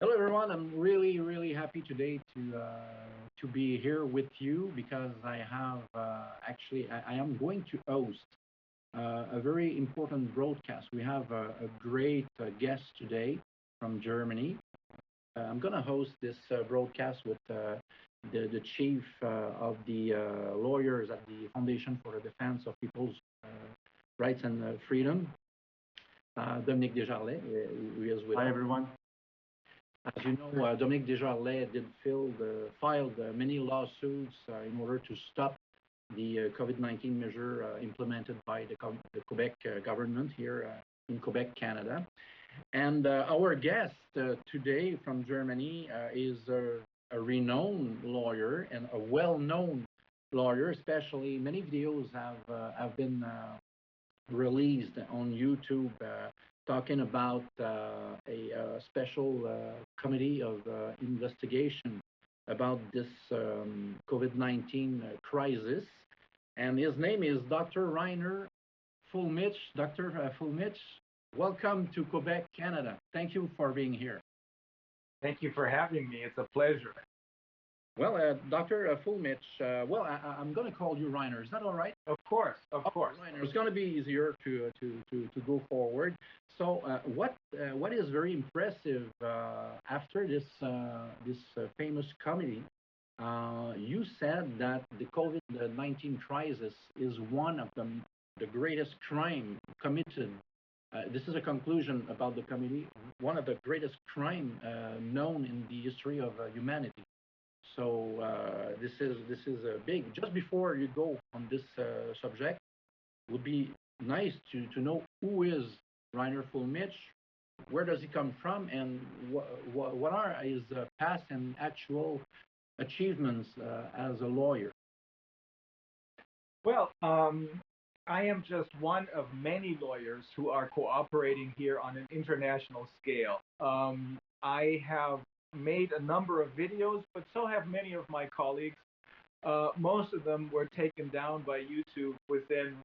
Hello, everyone. I'm really happy today to be here with you because I have I am going to host a very important broadcast. We have a great guest today from Germany. I'm going to host this broadcast with the chief of the lawyers at the Foundation for the Defense of People's Rights and Freedom, Dominic Desjarlais, who is with us. Hi, everyone. As you know, Dominic Desjarlais filed many lawsuits in order to stop the COVID-19 measure implemented by the Quebec government here in Quebec, Canada. And our guest today from Germany is a renowned lawyer and a well-known lawyer. Especially many videos have been released on YouTube talking about a special committee of investigation about this COVID-19 crisis. And his name is Dr. Reiner Fuellmich. Dr. Fuellmich, welcome to Quebec, Canada. Thank you for being here. Thank you for having me. It's a pleasure. Well, Dr. Fuellmich, I'm going to call you Reiner. Is that all right? Of course. Reiner, it's going to be easier to go forward. So, what is very impressive after this famous committee? You said that the COVID-19 crisis is one of the greatest crime committed. This is a conclusion about the committee. One of the greatest crime known in the history of humanity. So this is big. Just before you go on this subject, it would be nice to know who is Reiner Fuellmich, where does he come from, and what are his past and actual achievements as a lawyer. Well, I am just one of many lawyers who are cooperating here on an international scale. I have made a number of videos, but so have many of my colleagues. Most of them were taken down by YouTube within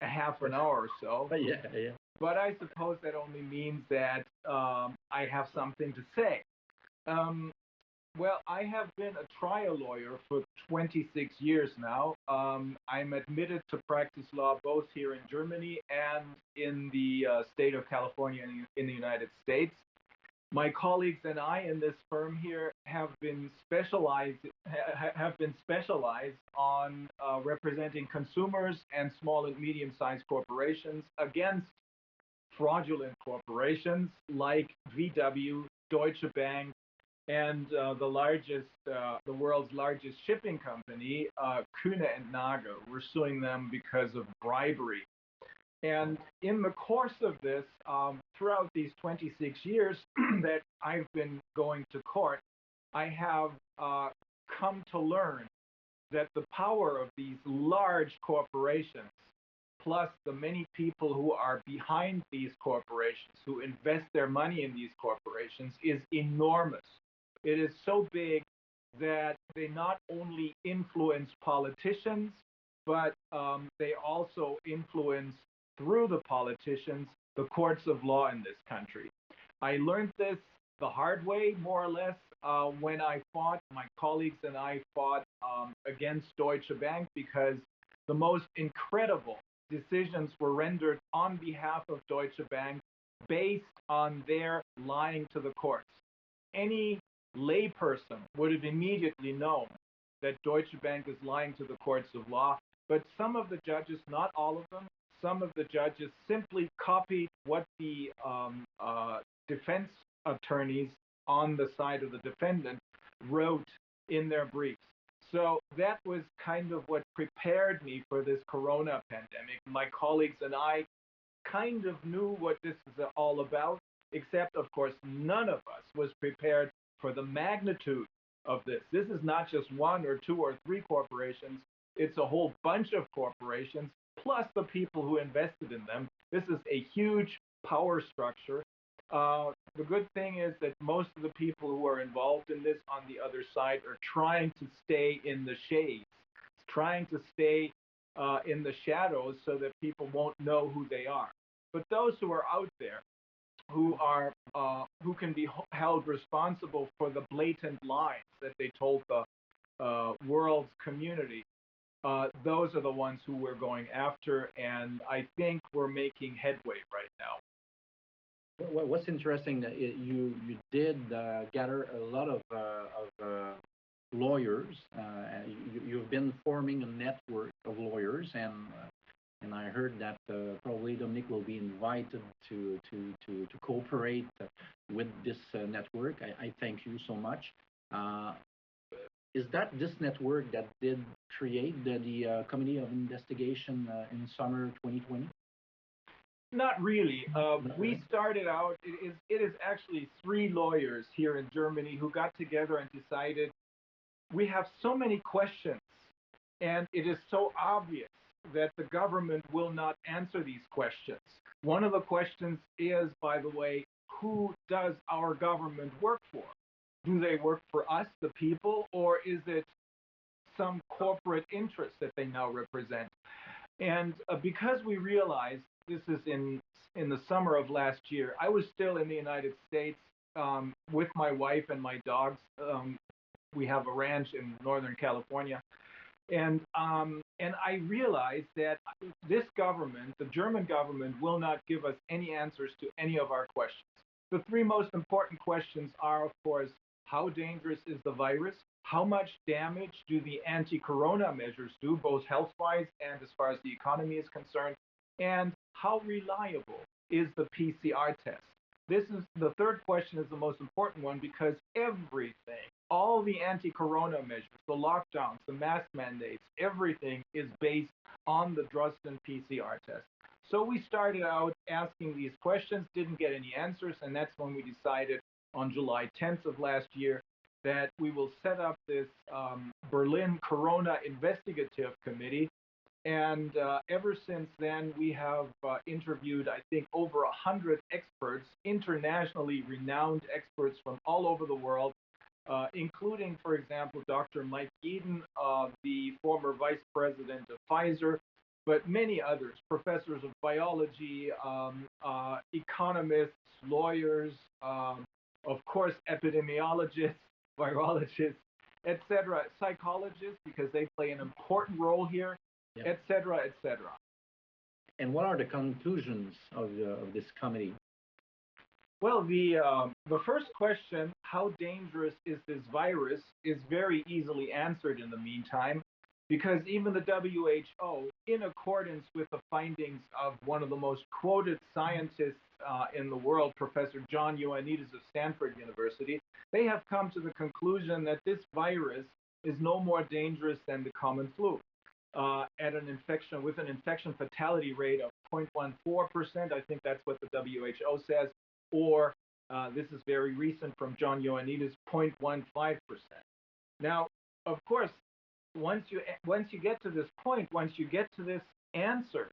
a half an hour or so. Yeah. But I suppose that only means that I have something to say. Well, I have been a trial lawyer for 26 years now. I'm admitted to practice law both here in Germany and in the state of California in the United States. My colleagues and I in this firm here have been specialized on representing consumers and small and medium-sized corporations against fraudulent corporations like VW, Deutsche Bank, and the world's largest shipping company, Kühne and Nagel. We're suing them because of bribery. And in the course of this, throughout these 26 years that I've been going to court, I have come to learn that the power of these large corporations, plus the many people who are behind these corporations, who invest their money in these corporations, is enormous. It is so big that they not only influence politicians, but they also influence, through the politicians, the courts of law in this country. I learned this the hard way, more or less, when my colleagues and I fought against Deutsche Bank, because the most incredible decisions were rendered on behalf of Deutsche Bank based on their lying to the courts. Any layperson would have immediately known that Deutsche Bank is lying to the courts of law, but some of the judges, not all of them, some of the judges simply copied what the defense attorneys on the side of the defendant wrote in their briefs. So that was kind of what prepared me for this corona pandemic. My colleagues and I kind of knew what this is all about, except, of course, none of us was prepared for the magnitude of this. This is not just one or two or three corporations. It's a whole bunch of corporations, plus the people who invested in them. This is a huge power structure. The good thing is that most of the people who are involved in this on the other side are trying to stay in the shades, trying to stay in the shadows so that people won't know who they are. But those who are out there who can be held responsible for the blatant lies that they told the world's community. Those are the ones who we're going after, and I think we're making headway right now. What's interesting that you did gather a lot of lawyers. You've been forming a network of lawyers, and I heard that probably Dominic will be invited to cooperate with this network. I thank you so much. Is that this network that did create the Committee of Investigation in summer 2020? Not really. We started out, it is actually 3 lawyers here in Germany who got together and decided we have so many questions, and it is so obvious that the government will not answer these questions. One of the questions is, by the way, who does our government work for? Do they work for us, the people, or is it some corporate interest that they now represent? And because we realized this is in the summer of last year, I was still in the United States with my wife and my dogs. We have a ranch in Northern California. And I realized that this government, the German government, will not give us any answers to any of our questions. The 3 most important questions are, of course, how dangerous is the virus? How much damage do the anti-corona measures do, both health-wise and as far as the economy is concerned? And how reliable is the PCR test? This is the 3rd question is the most important one because everything, all the anti-corona measures, the lockdowns, the mask mandates, everything is based on the Drosten PCR test. So we started out asking these questions, didn't get any answers, and that's when we decided on July 10th of last year that we will set up this Berlin Corona Investigative Committee. And ever since then, we have interviewed, I think, over 100 experts, internationally renowned experts from all over the world, including, for example, Dr. Mike Eden, the former vice president of Pfizer, but many others, professors of biology, economists, lawyers, of course, epidemiologists, virologists, etc., psychologists, because they play an important role here, etc., etc. And what are the conclusions of this committee? Well, the first question, how dangerous is this virus, is very easily answered in the meantime, because even the WHO, in accordance with the findings of one of the most quoted scientists in the world, Professor John Ioannidis of Stanford University, they have come to the conclusion that this virus is no more dangerous than the common flu. At an infection with an infection fatality rate of 0.14%, I think that's what the WHO says, or this is very recent from John Ioannidis, 0.15%. Now, of course, once you get to this point, once you get to this answer,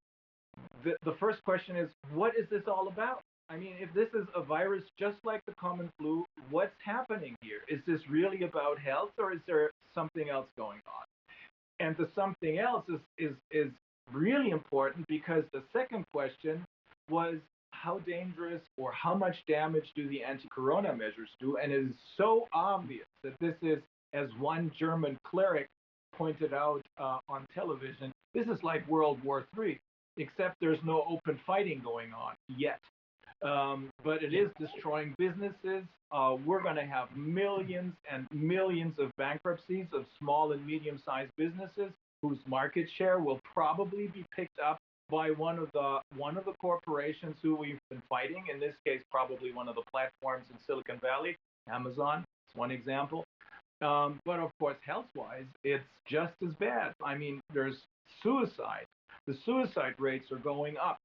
the first question is, what is this all about? I mean, if this is a virus just like the common flu, what's happening here? Is this really about health, or is there something else going on? And the something else is really important, because the second question was, how dangerous or how much damage do the anti-corona measures do? And it is so obvious that this is, as one German cleric pointed out on television, this is like World War III, except there's no open fighting going on yet. But it is destroying businesses. We're going to have millions and millions of bankruptcies of small and medium-sized businesses whose market share will probably be picked up by one of the corporations who we've been fighting. In this case, probably one of the platforms in Silicon Valley, Amazon. It's one example. But of course, health-wise, it's just as bad. I mean, there's suicide. The suicide rates are going up.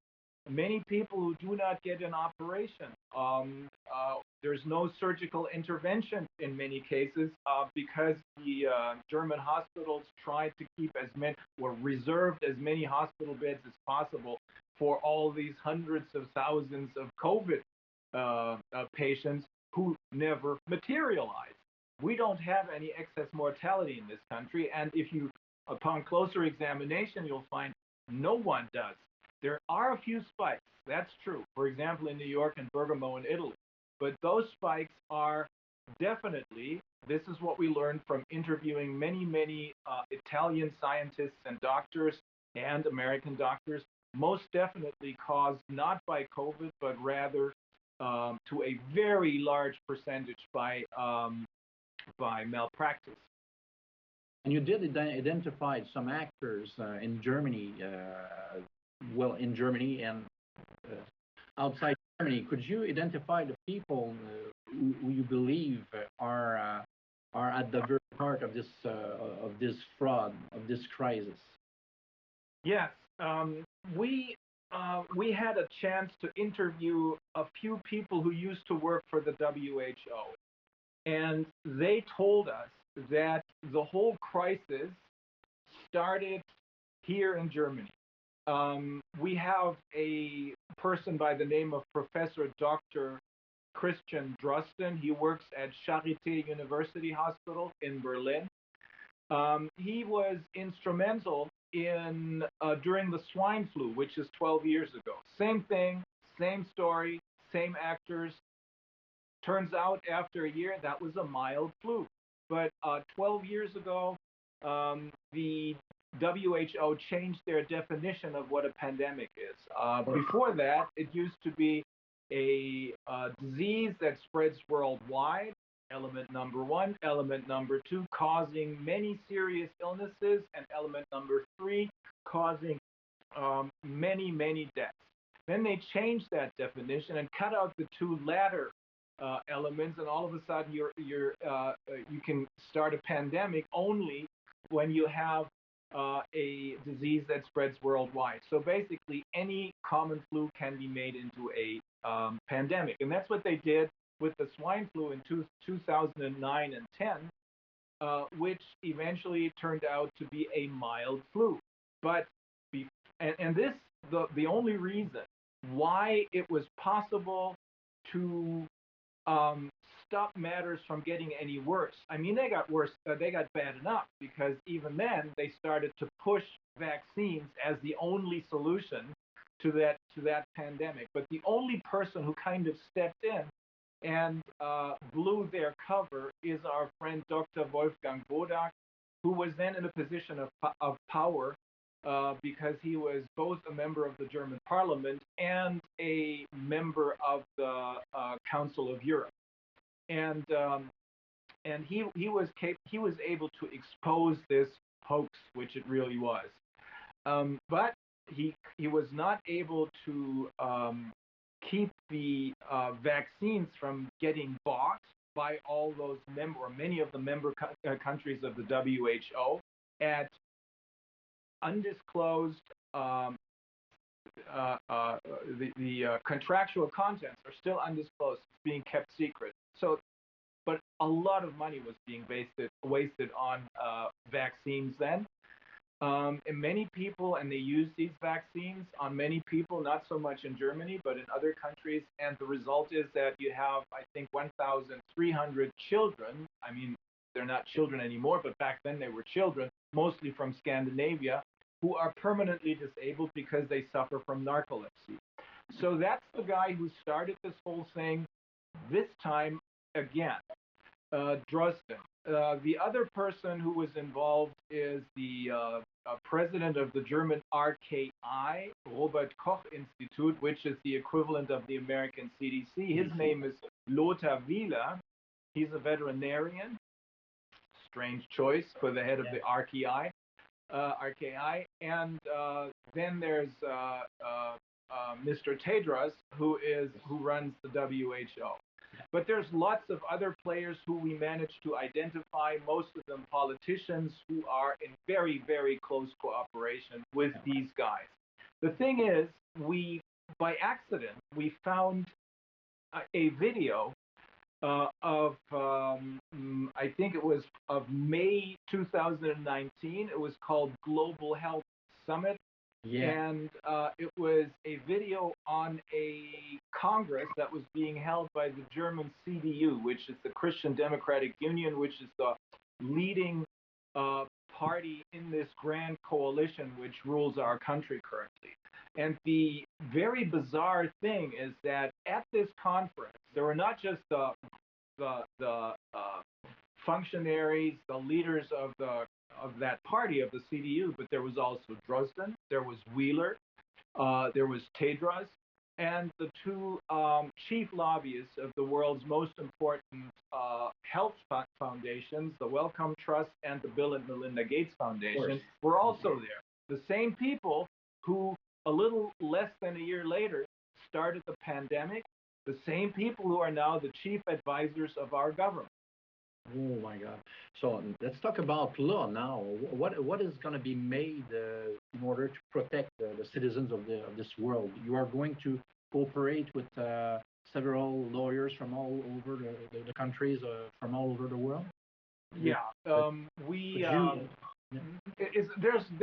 Many people who do not get an operation. There's no surgical intervention in many cases because the German hospitals tried to keep as many, or reserved as many hospital beds as possible for all these hundreds of thousands of COVID patients who never materialized. We don't have any excess mortality in this country, and if you, upon closer examination, you'll find no one does. There are a few spikes, that's true. For example, in New York and Bergamo in Italy. But those spikes are definitely, this is what we learned from interviewing many Italian scientists and doctors and American doctors, most definitely caused not by COVID, but rather to a very large percentage by malpractice. And you did identify some actors in Germany, in Germany and outside Germany. Could you identify the people who you believe are at the very heart of this fraud, of this crisis? Yes, we had a chance to interview a few people who used to work for the WHO, and they told us that the whole crisis started here in Germany. We have a person by the name of Professor Dr. Christian Drosten. He works at Charité University Hospital in Berlin. He was instrumental in during the swine flu, which is 12 years ago. Same thing, same story, same actors. Turns out after a year, that was a mild flu. But 12 years ago, the WHO changed their definition of what a pandemic is. Before that, it used to be a disease that spreads worldwide, element number one. Element number two, causing many serious illnesses. And element number three, causing many deaths. Then they changed that definition and cut out the two latter elements, and all of a sudden you can start a pandemic only when you have a disease that spreads worldwide. So basically, any common flu can be made into a pandemic, and that's what they did with the swine flu in 2009 and 10, which eventually turned out to be a mild flu. But this the only reason why it was possible to stop matters from getting any worse. I mean, they got worse. They got bad enough because even then they started to push vaccines as the only solution to that pandemic. But the only person who kind of stepped in and blew their cover is our friend Dr. Wolfgang Bodak, who was then in a position of power because he was both a member of the German Parliament and a member of the Council of Europe, and he was able to expose this hoax, which it really was, but he was not able to keep the vaccines from getting bought by all those many of the member countries of the WHO at undisclosed. The contractual contents are still undisclosed. It's being kept secret. So, but a lot of money was being wasted on vaccines then. And many people, and they use these vaccines on many people, not so much in Germany, but in other countries. And the result is that you have, I think, 1,300 children. I mean, they're not children anymore, but back then they were children, mostly from Scandinavia, who are permanently disabled because they suffer from narcolepsy. So that's the guy who started this whole thing, this time again, Drosten. The other person who was involved is the president of the German RKI, Robert Koch Institute, which is the equivalent of the American CDC. His name is Lothar Wieler. He's a veterinarian. Strange choice for the head of the RKI. And then there's Mr. Tedros, who runs the WHO. But there's lots of other players who we managed to identify, most of them politicians who are in very, very close cooperation with these guys. The thing is, by accident, we found a video of, I think it was of May 2019. It was called Global Health Summit. Yeah. And it was a video on a Congress that was being held by the German CDU, which is the Christian Democratic Union, which is the leading party in this grand coalition which rules our country currently. And the very bizarre thing is that at this conference, there were not just the functionaries, the leaders of that party of the CDU, but there was also Drosten, there was Wheeler, there was Tedros, and the two chief lobbyists of the world's most important health foundations, the Wellcome Trust and the Bill and Melinda Gates Foundation, were also there. The same people who, a little less than a year later, started the pandemic, the same people who are now the chief advisors of our government. Oh my God! So let's talk about law now. What is going to be made in order to protect the citizens of this world? You are going to cooperate with several lawyers from all over the countries, from all over the world. Yeah, there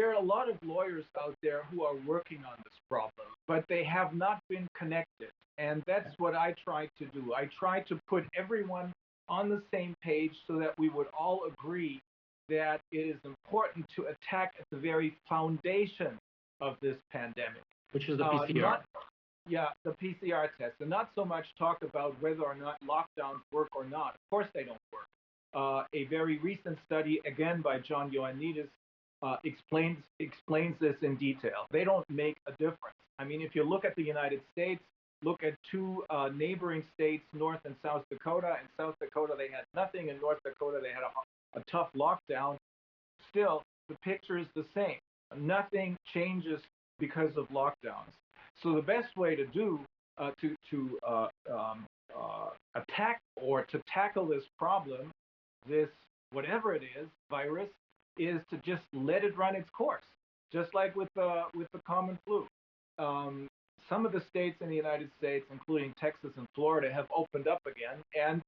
are a lot of lawyers out there who are working on this problem, but they have not been connected, and that's what I try to do. I try to put everyone on the same page so that we would all agree that it is important to attack at the very foundation of this pandemic. Which is the PCR. The PCR test, and not so much talk about whether or not lockdowns work or not. Of course they don't work. A very recent study, again by John Ioannidis, explains this in detail. They don't make a difference. I mean, if you look at the United States, look at two neighboring states, North and South Dakota. In South Dakota, they had nothing. In North Dakota, they had a tough lockdown. Still, the picture is the same. Nothing changes because of lockdowns. So the best way to do attack or to tackle this problem, this whatever it is, virus, is to just let it run its course, just like with the common flu. Some of the states in the United States, including Texas and Florida, have opened up again, and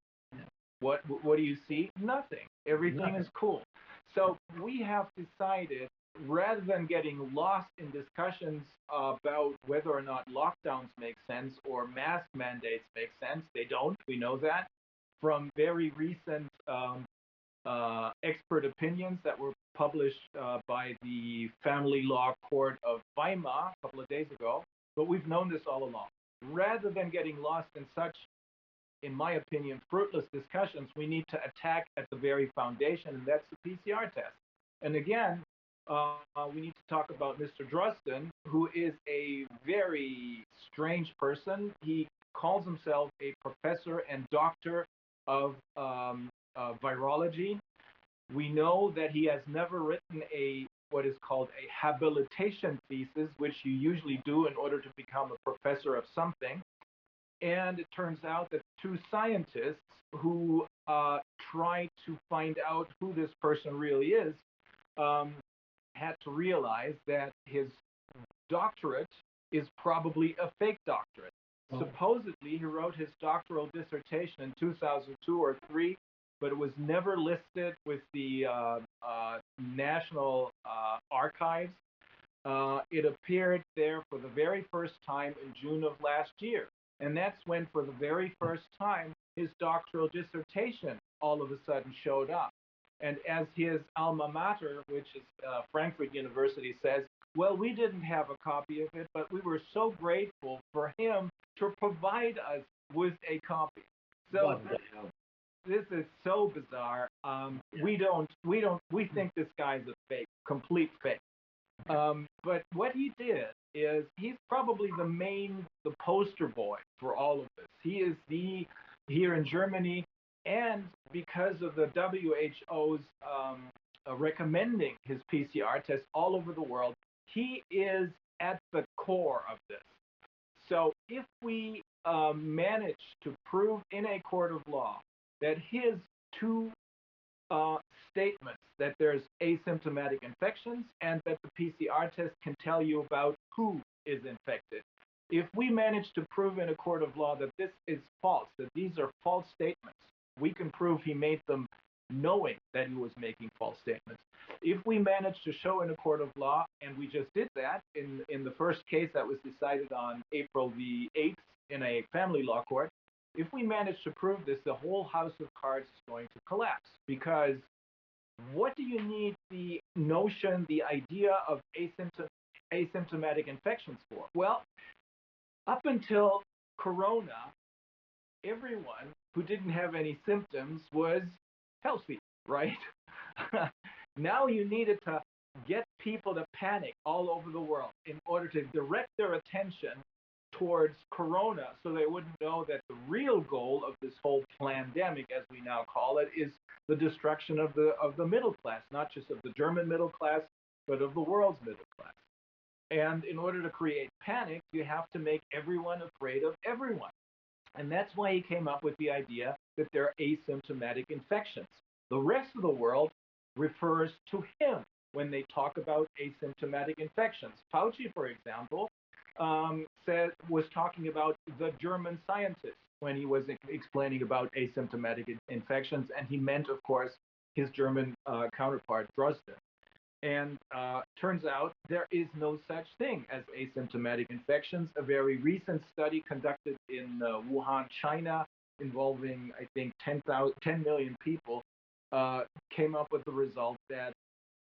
what do you see? Nothing. Everything is cool. So we have decided, rather than getting lost in discussions about whether or not lockdowns make sense or mask mandates make sense, they don't. We know that from very recent expert opinions that were published by the Family Law Court of Weimar a couple of days ago. But we've known this all along. Rather than getting lost in such, in my opinion, fruitless discussions, we need to attack at the very foundation, and that's the PCR test. And again, we need to talk about Mr. Drosten, who is a very strange person. He calls himself a professor and doctor of virology. We know that he has never written what is called a habilitation thesis, which you usually do in order to become a professor of something. And it turns out that two scientists who try to find out who this person really is had to realize that his doctorate is probably a fake doctorate. Oh. Supposedly, he wrote his doctoral dissertation in 2002 or 3, but it was never listed with the National Archives. It appeared there for the very first time in June of last year. And that's when, for the very first time, his doctoral dissertation all of a sudden showed up. And as his alma mater, which is Frankfurt University, says, well, we didn't have a copy of it, but we were so grateful for him to provide us with a copy. So this is so bizarre. We think this guy's a fake, complete fake. But what he did is he's probably the poster boy for all of this. He is here in Germany, and because of the WHO's recommending his PCR test all over the world, he is at the core of this. So if we manage to prove in a court of law that his two statements, that there's asymptomatic infections and that the PCR test can tell you about who is infected. If we manage to prove in a court of law that this is false, that these are false statements, we can prove he made them knowing that he was making false statements. If we manage to show in a court of law, and we just did that in the first case that was decided on April the 8th in a family law court, if we manage to prove this, the whole house of cards is going to collapse, because what do you need the notion, the idea of asymptomatic infections for? Well, up until Corona, everyone who didn't have any symptoms was healthy, right? Now you needed to get people to panic all over the world in order to direct their attention towards Corona so they wouldn't know that the real goal of this whole pandemic, as we now call it, is the destruction of the middle class, not just of the German middle class, but of the world's middle class. And in order to create panic, you have to make everyone afraid of everyone. And that's why he came up with the idea that they're asymptomatic infections. The rest of the world refers to him when they talk about asymptomatic infections. Fauci, for example, was talking about the German scientist when he was explaining about asymptomatic infections, and he meant, of course, his German counterpart, Drosten. And turns out there is no such thing as asymptomatic infections. A very recent study conducted in Wuhan, China, involving, I think, 10 million people, came up with the result that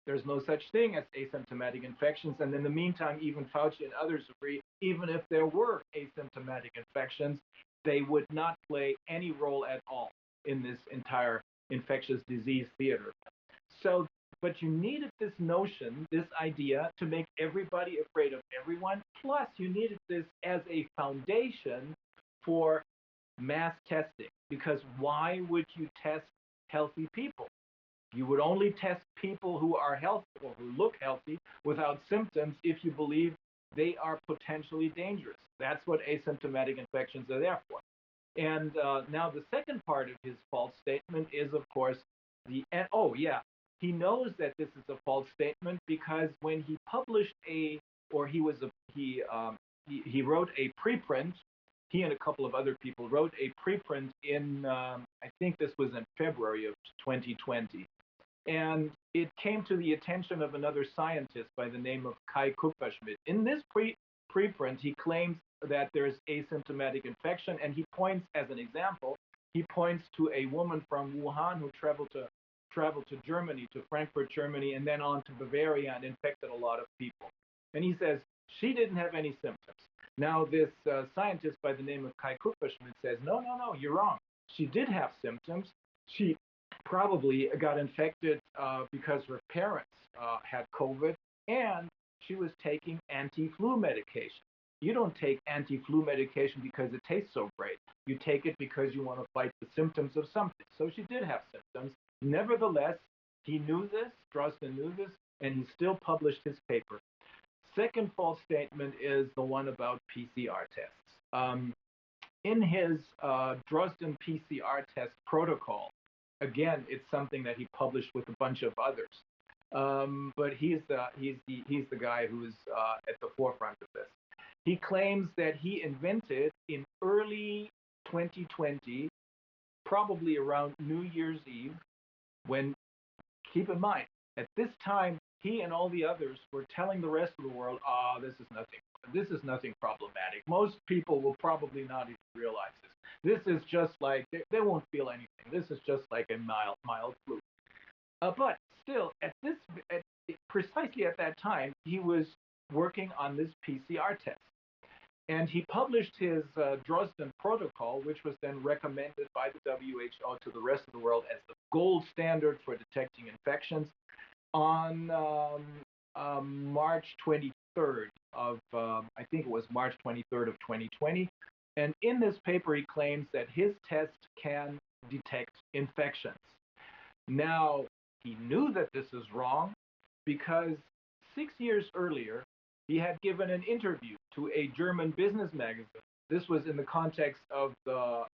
there's no such thing as asymptomatic infections. And in the meantime, even Fauci and others agree, even if there were asymptomatic infections, they would not play any role at all in this entire infectious disease theater. So, but you needed this notion, this idea, to make everybody afraid of everyone. Plus, you needed this as a foundation for mass testing. Because why would you test healthy people? You would only test people who are healthy or who look healthy without symptoms if you believe they are potentially dangerous. That's what asymptomatic infections are there for. And now the second part of his false statement is, of course, he knows that this is a false statement because when he published he wrote a preprint. He and a couple of other people wrote a preprint in I think this was in February of 2020. And it came to the attention of another scientist by the name of Kai Kupferschmidt. In this preprint, he claims that there's asymptomatic infection, and he points, as an example, he points to a woman from Wuhan who traveled to Germany, to Frankfurt, Germany, and then on to Bavaria and infected a lot of people. And he says she didn't have any symptoms. Now, this scientist by the name of Kai Kupferschmidt says, no, you're wrong. She did have symptoms. She probably got infected because her parents had COVID, and she was taking anti-flu medication. You don't take anti-flu medication because it tastes so great. You take it because you want to fight the symptoms of something. So she did have symptoms. Nevertheless, he knew this, Drosten knew this, and he still published his paper. Second false statement is the one about PCR tests. In his Drosten PCR test protocol, again, it's something that he published with a bunch of others. But he's the guy who's at the forefront of this. He claims that he invented in early 2020, probably around New Year's Eve, when, keep in mind, at this time, he and all the others were telling the rest of the world, this is nothing problematic. Most people will probably not even realize this. This is just like, they won't feel anything. This is just like a mild flu. But still, precisely at that time, he was working on this PCR test. And he published his Drosten protocol, which was then recommended by the WHO to the rest of the world as the gold standard for detecting infections on March 23rd of, I think it was March 23rd of 2020. And in this paper, he claims that his test can detect infections. Now, he knew that this is wrong because 6 years earlier, he had given an interview to a German business magazine. This was in the context of the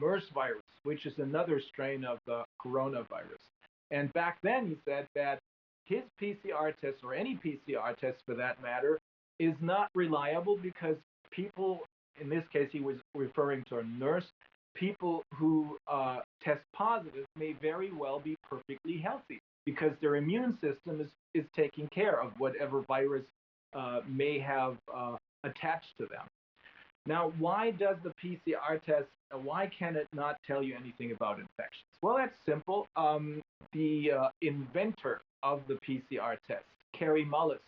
MERS virus, which is another strain of the coronavirus. And back then, he said that his PCR test, or any PCR test for that matter, is not reliable because people, in this case, he was referring to a nurse, people who test positive may very well be perfectly healthy because their immune system is taking care of whatever virus may have attached to them. Now, why does the PCR test, why can it not tell you anything about infections? Well, that's simple. The inventor of the PCR test, Kary Mullis,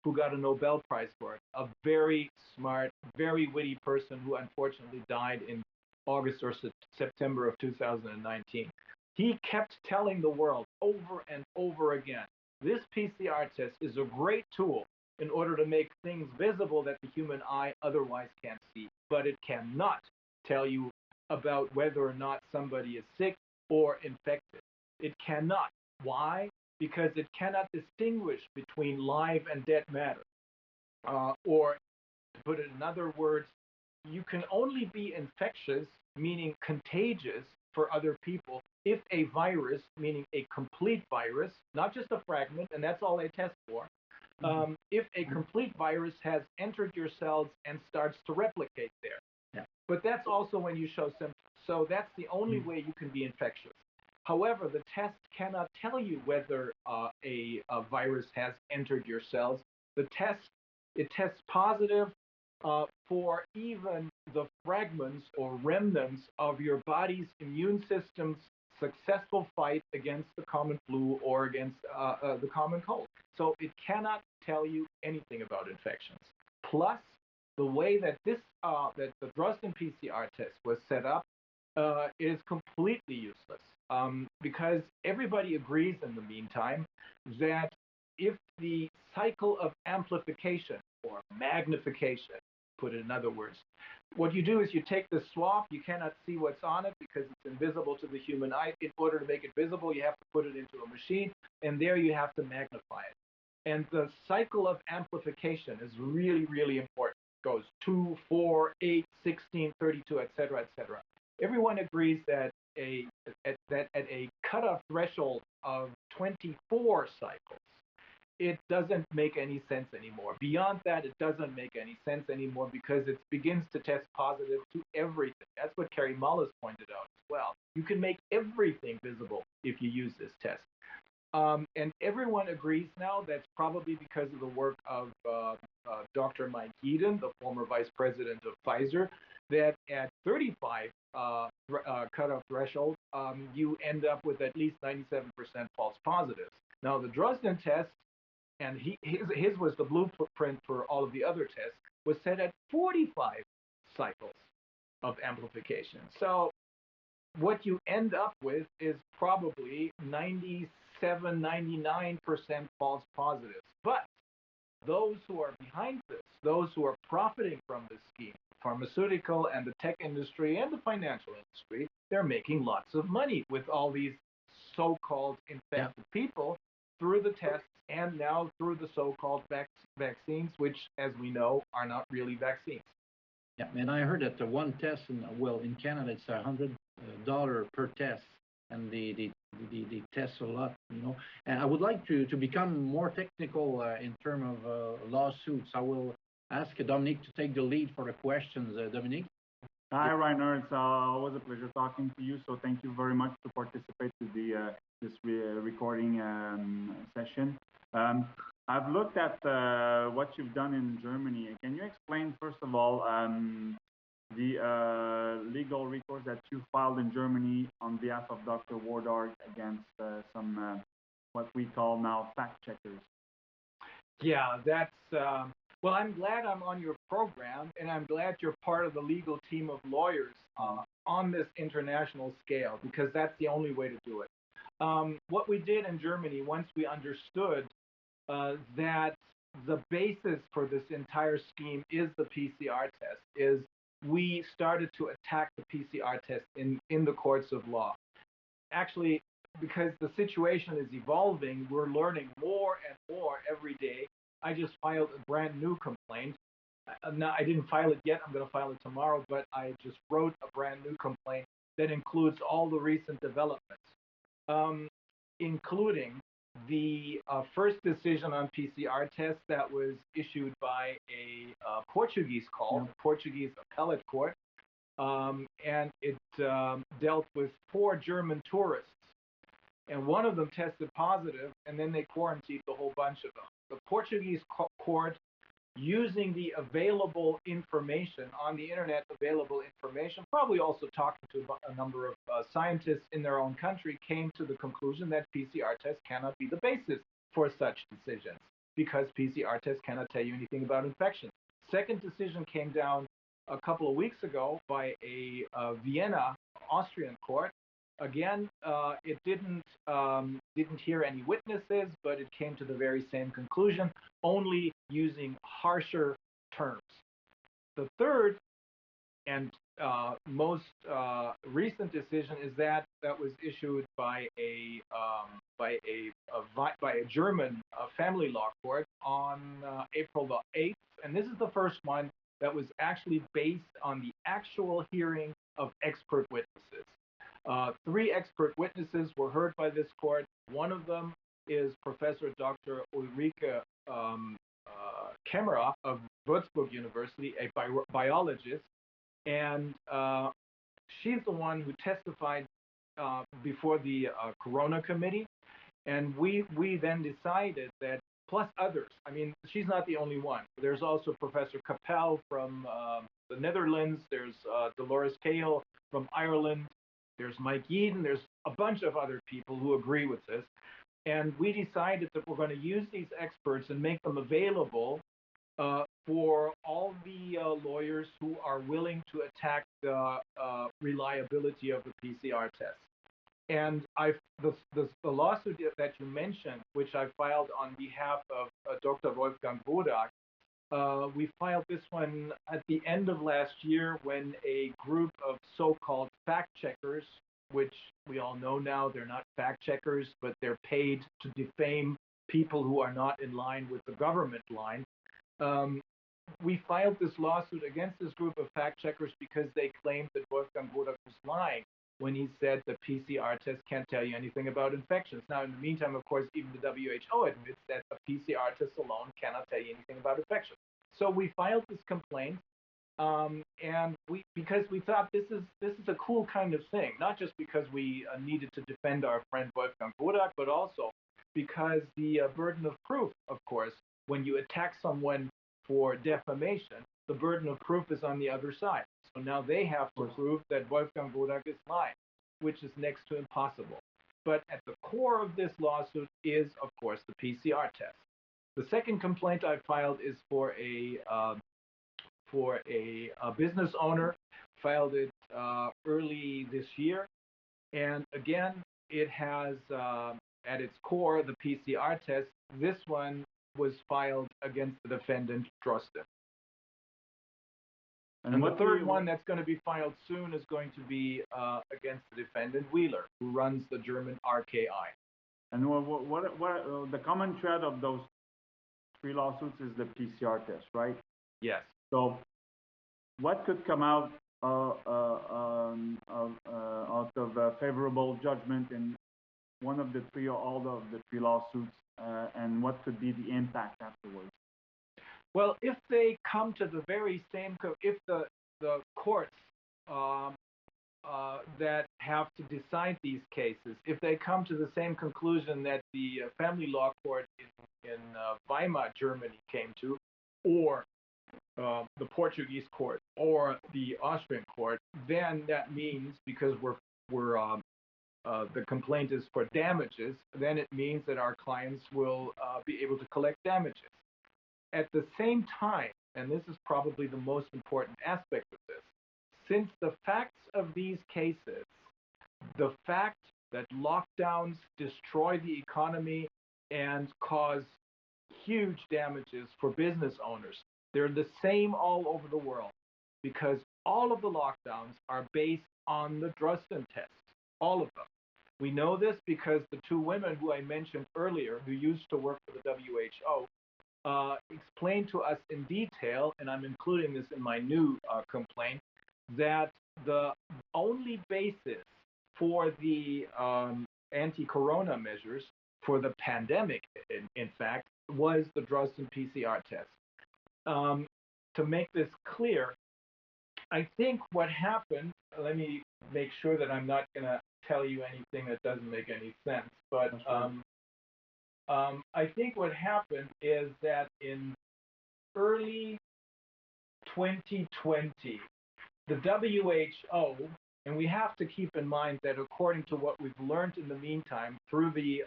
who got a Nobel Prize for it, a very smart, very witty person who unfortunately died in August or September of 2019. He kept telling the world over and over again, this PCR test is a great tool in order to make things visible that the human eye otherwise can't see, but it cannot tell you about whether or not somebody is sick or infected. It cannot. Why? Because it cannot distinguish between live and dead matter. Or to put it in other words, you can only be infectious, meaning contagious for other people, if a virus, meaning a complete virus, not just a fragment, and that's all they test for, if a complete virus has entered your cells and starts to replicate there. Yeah. But that's also when you show symptoms. So that's the only way you can be infectious. However, the test cannot tell you whether a virus has entered your cells. It tests positive for even the fragments or remnants of your body's immune system's successful fight against the common flu or against the common cold. So it cannot tell you anything about infections. Plus, the way that that the Drosten PCR test was set up is completely useless because everybody agrees in the meantime that if the cycle of amplification or magnification, put it in other words, what you do is you take the swab, you cannot see what's on it because it's invisible to the human eye. In order to make it visible, you have to put it into a machine, and there you have to magnify it. And the cycle of amplification is really, really important. It goes 2, 4, 8, 16, 32, et cetera, et cetera. Everyone agrees that at a cutoff threshold of 24 cycles, it doesn't make any sense anymore. Beyond that, it doesn't make any sense anymore because it begins to test positive to everything. That's what Kary Mullis pointed out as well. You can make everything visible if you use this test. And everyone agrees now that's probably because of the work of Dr. Mike Yeadon, the former vice president of Pfizer, that at 35 cutoff threshold, you end up with at least 97% false positives. Now, the Drosten test, and his was the blueprint for all of the other tests, was set at 45 cycles of amplification. So what you end up with is probably 97, 99% false positives. But those who are behind this, those who are profiting from this scheme, pharmaceutical and the tech industry and the financial industry, they're making lots of money with all these so-called infected people through the tests and now through the so-called vaccines, which, as we know, are not really vaccines. Yeah, and I heard that the one test in Canada it's $100 per test, and they test a lot, you know. And I would like to become more technical in terms of lawsuits. I will ask Dominic to take the lead for the questions. Dominic. Hi, Reiner. It's always a pleasure talking to you. So thank you very much to participate to this recording session. I've looked at what you've done in Germany. Can you explain, first of all, the legal recourse that you filed in Germany on behalf of Dr. Wardarg against some what we call now fact checkers? Yeah, that's well, I'm glad I'm on your program, and I'm glad you're part of the legal team of lawyers on this international scale, because that's the only way to do it. What we did in Germany, once we understood that the basis for this entire scheme is the PCR test, is we started to attack the PCR test in the courts of law. Actually, because the situation is evolving, we're learning more and more every day. I just filed a brand new complaint. Now, I didn't file it yet. I'm going to file it tomorrow, but I just wrote a brand new complaint that includes all the recent developments, including the first decision on PCR tests that was issued by a Portuguese court, Portuguese appellate court, and it dealt with 4 German tourists. And one of them tested positive, and then they quarantined a whole bunch of them. The Portuguese court using the available information on the internet, available information, probably also talking to a number of scientists in their own country, came to the conclusion that PCR tests cannot be the basis for such decisions because PCR tests cannot tell you anything about infection. Second decision came down a couple of weeks ago by a Vienna, Austrian court. Again, it didn't hear any witnesses, but it came to the very same conclusion, only using harsher terms. The third and most recent decision is that was issued by a German family law court on April the 8th, and this is the first one that was actually based on the actual hearing of expert witnesses. 3 expert witnesses were heard by this court. One of them is Professor Dr. Ulrike Kämmerer of Würzburg University, a biologist, and she's the one who testified before the Corona Committee, and we then decided that, plus others. I mean, she's not the only one. There's also Professor Capel from the Netherlands. There's Dolores Cahill from Ireland. There's Mike Yeadon. There's a bunch of other people who agree with this. And we decided that we're going to use these experts and make them available for all the lawyers who are willing to attack the reliability of the PCR test. And the lawsuit that you mentioned, which I filed on behalf of Dr. Wolfgang Wodak, we filed this one at the end of last year when a group of so-called fact checkers, which we all know now they're not fact checkers, but they're paid to defame people who are not in line with the government line. We filed this lawsuit against this group of fact checkers because they claimed that Wolfgang Wodak was lying when he said the PCR test can't tell you anything about infections. Now, in the meantime, of course, even the WHO admits that a PCR test alone cannot tell you anything about infection. So we filed this complaint, and because we thought this is a cool kind of thing, not just because we needed to defend our friend Wolfgang Wodak, but also because the burden of proof, of course, when you attack someone for defamation, the burden of proof is on the other side. So now they have to prove that Wolfgang Wodak is lying, which is next to impossible. But at the core of this lawsuit is, of course, the PCR test. The second complaint I filed is for a business owner, filed it early this year, and again, it has at its core the PCR test. This one was filed against the defendant Drosten. And the third one that's going to be filed soon is going to be against the defendant Wheeler, who runs the German RKI. And what the common thread of those 3 lawsuits is the PCR test, right? Yes. So, what could come out of a favorable judgment in one of the 3 or all of the 3 lawsuits, and what could be the impact afterwards? Well, if they come to the very same, if the courts that have to decide these cases, if they come to the same conclusion that the family law court in Weimar, Germany came to, or the Portuguese court, or the Austrian court, then that means, because the complaint is for damages, then it means that our clients will be able to collect damages. At the same time, and this is probably the most important aspect of this, since the facts of these cases, the fact that lockdowns destroy the economy and cause huge damages for business owners, they're the same all over the world, because all of the lockdowns are based on the Drosten test, all of them. We know this because the 2 women who I mentioned earlier, who used to work for the WHO, explained to us in detail, and I'm including this in my new complaint, that the only basis for the anti-corona measures for the pandemic, in fact, was the Drosten PCR test. To make this clear, I think what happened, let me make sure that I'm not going to tell you anything that doesn't make any sense, but I think what happened is that in early 2020, the WHO, and we have to keep in mind that according to what we've learned in the meantime through the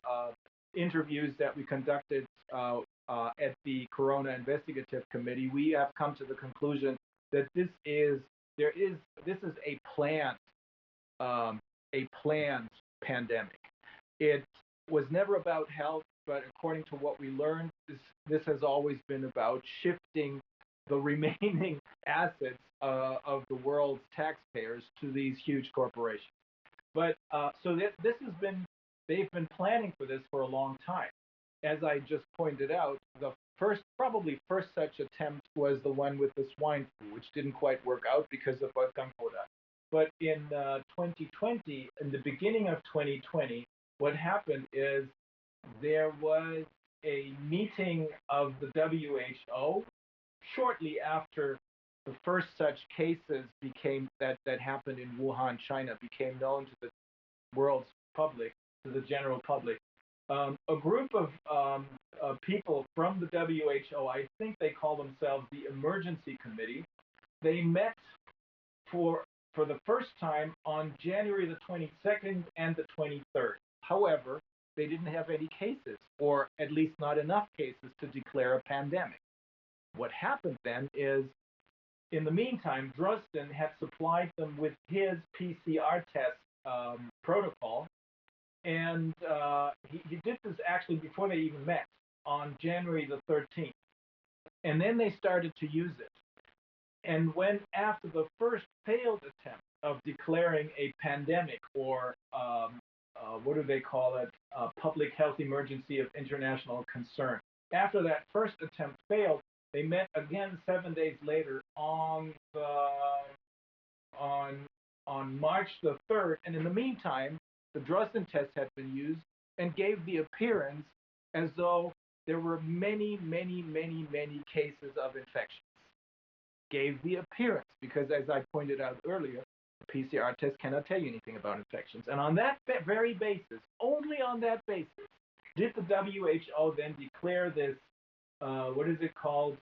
interviews that we conducted at the Corona Investigative Committee, we have come to the conclusion that this is a planned pandemic. It was never about health, but according to what we learned, this has always been about shifting the remaining assets of the world's taxpayers to these huge corporations. But so this has been, they've been planning for this for a long time. As I just pointed out, the first such attempt was the one with the swine flu, which didn't quite work out because of Quoda. But in 2020, in the beginning of 2020, what happened is there was a meeting of the WHO shortly after the first such cases that happened in Wuhan, China, became known to the world's public, to the general public. A group of people from the WHO, I think they call themselves the Emergency Committee, they met for the first time on January the 22nd and the 23rd. However, they didn't have any cases, or at least not enough cases to declare a pandemic. What happened then is, in the meantime, Drosten had supplied them with his PCR test protocol, and he did this actually before they even met on January the 13th. And then they started to use it. And when, after the first failed attempt of declaring a pandemic, or what do they call it, public health emergency of international concern, after that first attempt failed, they met again 7 days later on March the 3rd, and in the meantime, the Drosten test had been used and gave the appearance as though there were many, many, many, many cases of infections. Gave the appearance, because as I pointed out earlier, the PCR test cannot tell you anything about infections. And on that very basis, only on that basis, did the WHO then declare this, what is it called,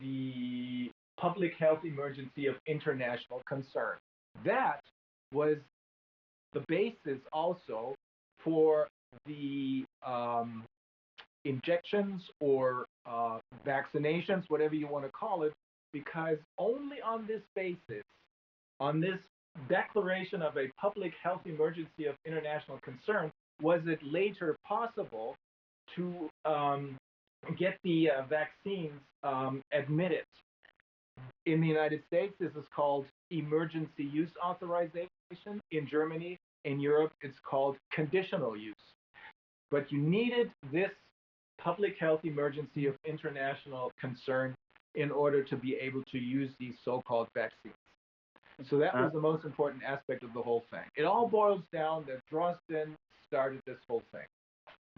the public health emergency of international concern. That was the basis also for the injections or vaccinations, whatever you want to call it, because only on this basis, on this declaration of a public health emergency of international concern, was it later possible to get the vaccines admitted. In the United States, this is called emergency use authorization. In Germany, in Europe, it's called conditional use. But you needed this public health emergency of international concern in order to be able to use these so-called vaccines. So that was the most important aspect of the whole thing. It all boils down that Drosten started this whole thing.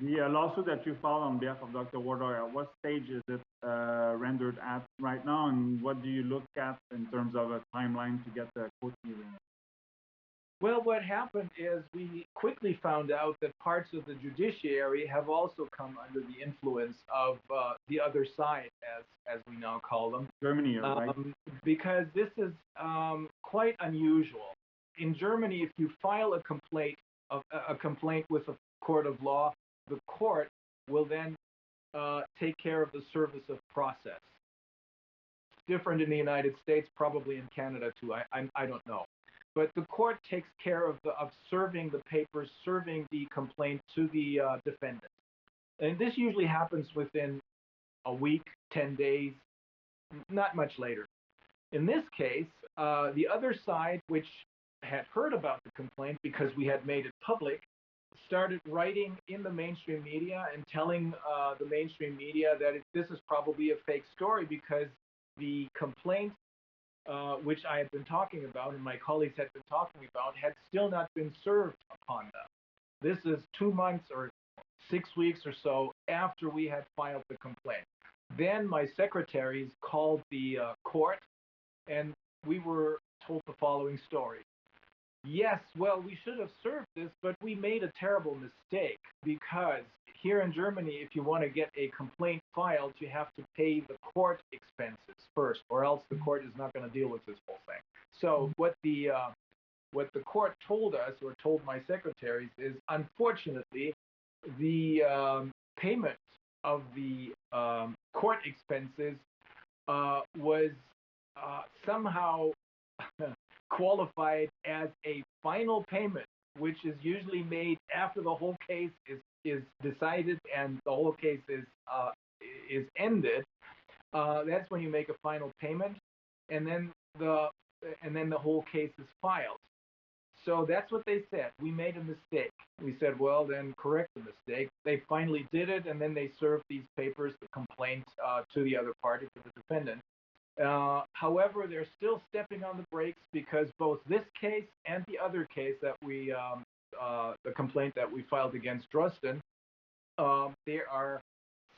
The lawsuit that you filed on behalf of Dr. Wardour, at what stage is it rendered at right now, and what do you look at in terms of a timeline to get the court hearing? Well, what happened is we quickly found out that parts of the judiciary have also come under the influence of the other side, as we now call them. Germany, right? Because this is quite unusual. In Germany, if you file a complaint with a court of law, the court will then take care of the service of process. Different in the United States, probably in Canada too. I don't know. But the court takes care of serving the papers, serving the complaint to the defendant. And this usually happens within a week, 10 days, not much later. In this case, the other side, which had heard about the complaint because we had made it public, started writing in the mainstream media and telling the mainstream media that this is probably a fake story because the complaint which I had been talking about and my colleagues had been talking about had still not been served upon them. This is 2 months or 6 weeks or so after we had filed the complaint. Then my secretaries called the court and we were told the following story. Yes, well, we should have served this, but we made a terrible mistake because here in Germany, if you want to get a complaint filed, you have to pay the court expenses first, or else the court is not going to deal with this whole thing. So what the court told us, or told my secretaries, is unfortunately the payment of the court expenses was somehow qualified as a final payment, which is usually made after the whole case is decided and the whole case is ended. That's when you make a final payment, and then the whole case is filed. So that's what they said. We made a mistake. We said, well, then correct the mistake. They finally did it, and then they served these papers, the complaint, to the other party, to the defendant. However, they're still stepping on the brakes because both this case and the other case that the complaint that we filed against Drosten, they are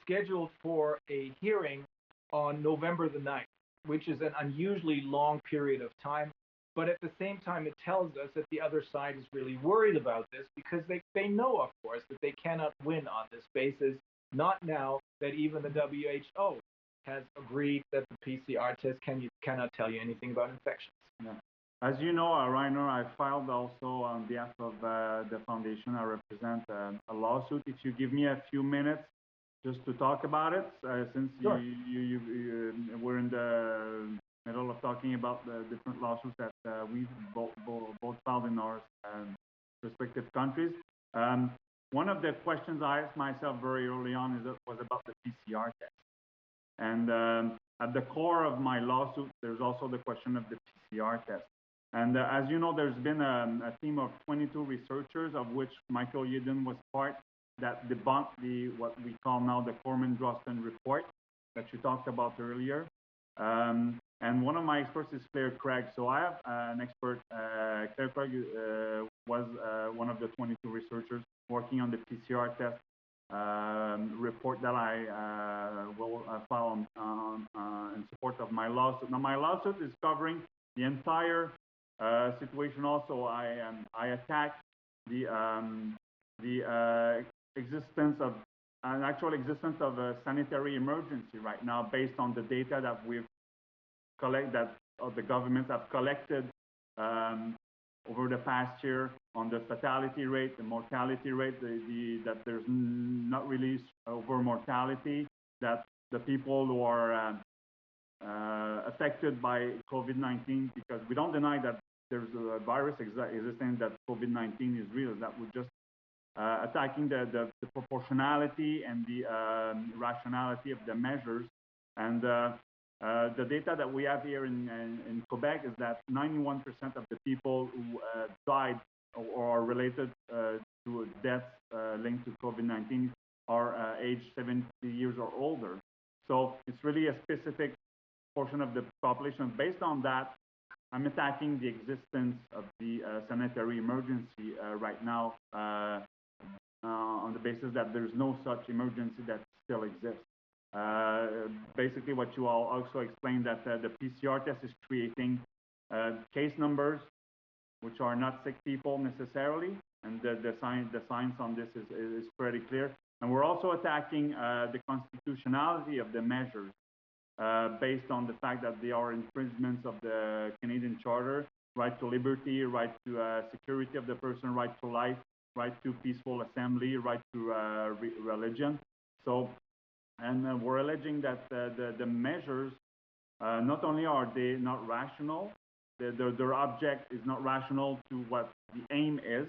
scheduled for a hearing on November the 9th, which is an unusually long period of time. But at the same time, it tells us that the other side is really worried about this because they know, of course, that they cannot win on this basis, not now that even the WHO has agreed that the PCR test cannot tell you anything about infections. Yeah. As you know, Reiner, I filed also on behalf of the foundation. I represent a lawsuit. If you give me a few minutes just to talk about it, since sure. you we're in the middle of talking about the different lawsuits that we've both filed in our respective countries. One of the questions I asked myself very early on was about the PCR test. And at the core of my lawsuit, there's also the question of the PCR test. And as you know, there's been a team of 22 researchers, of which Michael Yedin was part, that debunked what we call now the Corman-Drosten report that you talked about earlier. And one of my experts is Claire Craig. So I have an expert. Claire Craig was one of the 22 researchers working on the PCR test report that I will file in support of my lawsuit. Now, my lawsuit is covering the entire situation. Also, I attack the existence of an actual existence of a sanitary emergency right now, based on the data that we've the governments have collected over the past year on the fatality rate, the mortality rate, that there's not really over mortality, that the people who are affected by COVID-19, because we don't deny that there's a virus existing, that COVID-19 is real, that we're just attacking the proportionality and the rationality of the measures. And the data that we have here in Quebec is that 91% of the people who died or are related to deaths linked to COVID-19 are aged 70 years or older. So it's really a specific portion of the population. Based on that, I'm attacking the existence of the sanitary emergency right now on the basis that there's no such emergency that still exists. Basically, what you all also explained, that the PCR test is creating case numbers which are not sick people necessarily, and the science on this is pretty clear. And we're also attacking the constitutionality of the measures based on the fact that they are infringements of the Canadian Charter, right to liberty, right to security of the person, right to life, right to peaceful assembly, right to religion. So. And we're alleging that the measures, not only are they not rational, their object is not rational to what the aim is,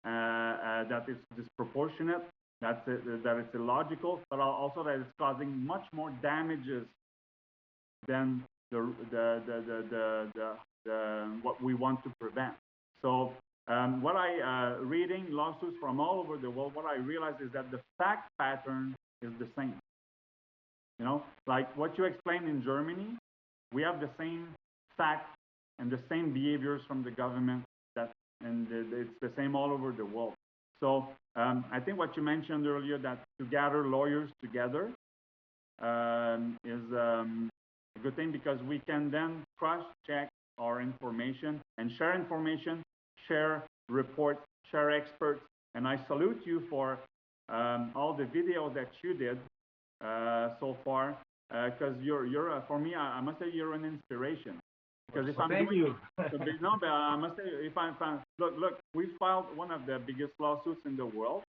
that it's disproportionate, that it's illogical, but also that it's causing much more damages than what we want to prevent. So what I reading lawsuits from all over the world, what I realize is that the fact pattern is the same. You know, like what you explained in Germany, we have the same facts and the same behaviors from the government, and it's the same all over the world. So I think what you mentioned earlier, that to gather lawyers together is a good thing, because we can then cross-check our information and share information share reports, share experts, and I salute you for all the videos that you did so far, because you're for me, I must say you're an inspiration. Because if I'm thank you. No, but I must say, if I'm look, we filed one of the biggest lawsuits in the world,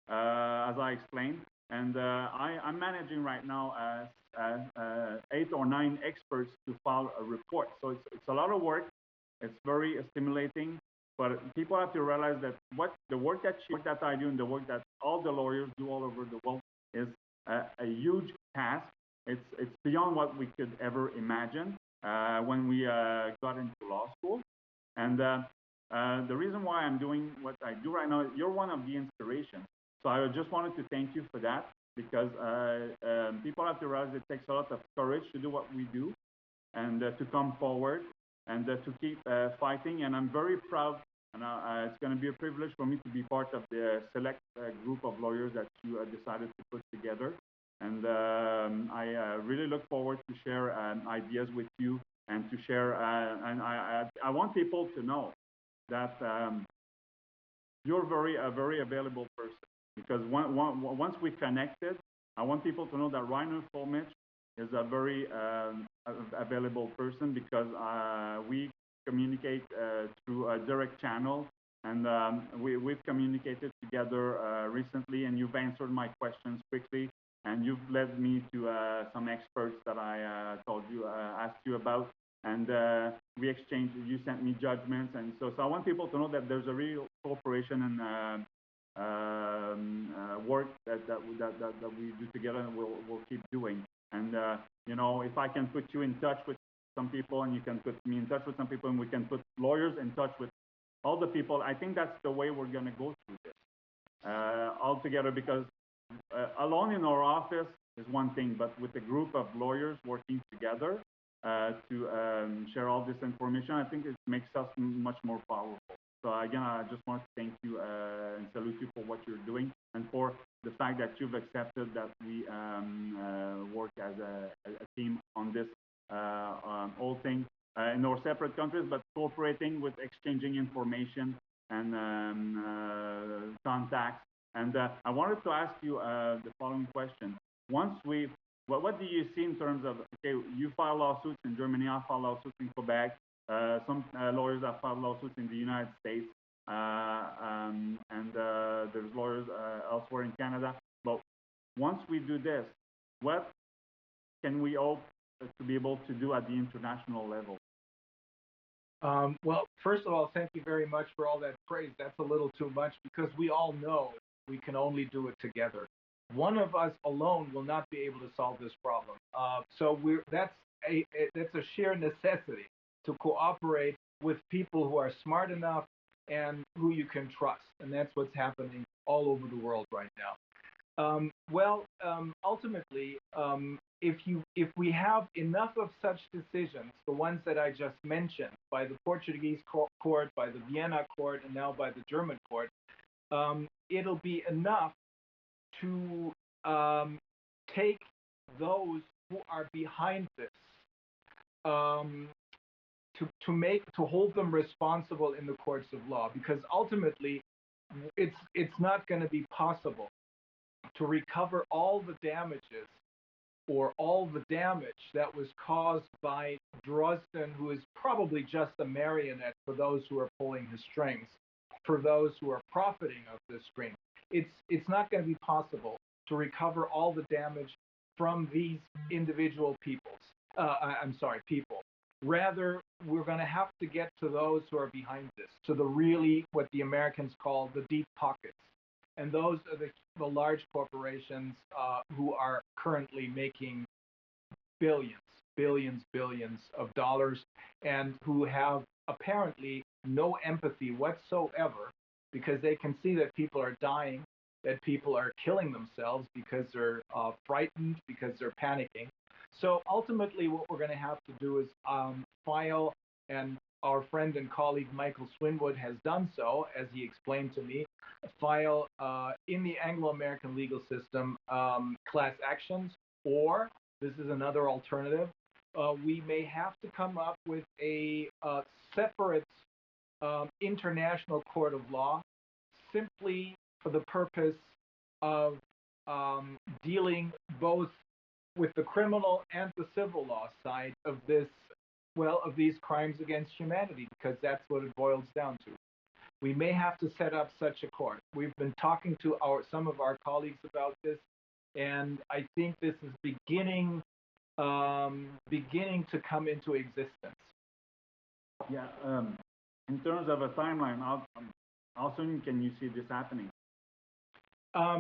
as I explained, and I'm managing right now 8 or 9 experts to file a report. So it's a lot of work. It's very stimulating, but people have to realize that the work that I do and the work that all the lawyers do all over the world is a huge task. It's beyond what we could ever imagine when we got into law school. And the reason why I'm doing what I do right now, you're one of the inspirations. So I just wanted to thank you for that, because people have to realize it takes a lot of courage to do what we do, and to come forward and to keep fighting. And I'm very proud, and it's going to be a privilege for me to be part of the select group of lawyers that you decided to put together. And I really look forward to share ideas with you, and to share, and I want people to know that you're a very available person, because once we connected, I want people to know that Reiner Fuellmich is a very available person, because we communicate through a direct channel, and we've communicated together recently, and you've answered my questions quickly, and you've led me to some experts that I asked you about, and we exchanged. You sent me judgments, and so I want people to know that there's a real cooperation and work that we do together, and we'll keep doing. And you know, if I can put you in touch with some people, and you can put me in touch with some people, and we can put lawyers in touch with all the people, I think that's the way we're going to go through this all together, because alone in our office is one thing, but with a group of lawyers working together to share all this information, I think it makes us much more powerful. So again, I just want to thank you and salute you for what you're doing, and for the fact that you've accepted that we work as a team on this whole thing in our separate countries, but cooperating with exchanging information and contacts. And I wanted to ask you the following question. What do you see in terms of, okay, you file lawsuits in Germany, I file lawsuits in Quebec, some lawyers have filed lawsuits in the United States, and there's lawyers elsewhere in Canada. But once we do this, what can we hope to be able to do at the international level? Well, first of all, thank you very much for all that praise. That's a little too much, because we all know we can only do it together. One of us alone will not be able to solve this problem. So that's a sheer necessity to cooperate with people who are smart enough and who you can trust. And that's what's happening all over the world right now. Ultimately, if we have enough of such decisions, the ones that I just mentioned, by the Portuguese court, by the Vienna court, and now by the German court, it'll be enough to take those who are behind this, to hold them responsible in the courts of law, because ultimately it's not going to be possible to recover all the damages or all the damage that was caused by Drosten, who is probably just a marionette for those who are pulling his strings, for those who are profiting of this string. It's not going to be possible to recover all the damage from these individual people. Rather, we're going to have to get to those who are behind this, to the really, what the Americans call the deep pockets. And those are the large corporations who are currently making billions of dollars, and who have apparently no empathy whatsoever, because they can see that people are dying, that people are killing themselves because they're frightened, because they're panicking. So ultimately what we're going to have to do is file, and our friend and colleague Michael Swinwood has done so, as he explained to me, file in the Anglo-American legal system class actions, or, this is another alternative, we may have to come up with a separate international court of law simply for the purpose of dealing both with the criminal and the civil law side of this, of these crimes against humanity, because that's what it boils down to. We may have to set up such a court. We've been talking to some of our colleagues about this, and I think this is beginning to come into existence. Yeah. In terms of a timeline, how soon can you see this happening?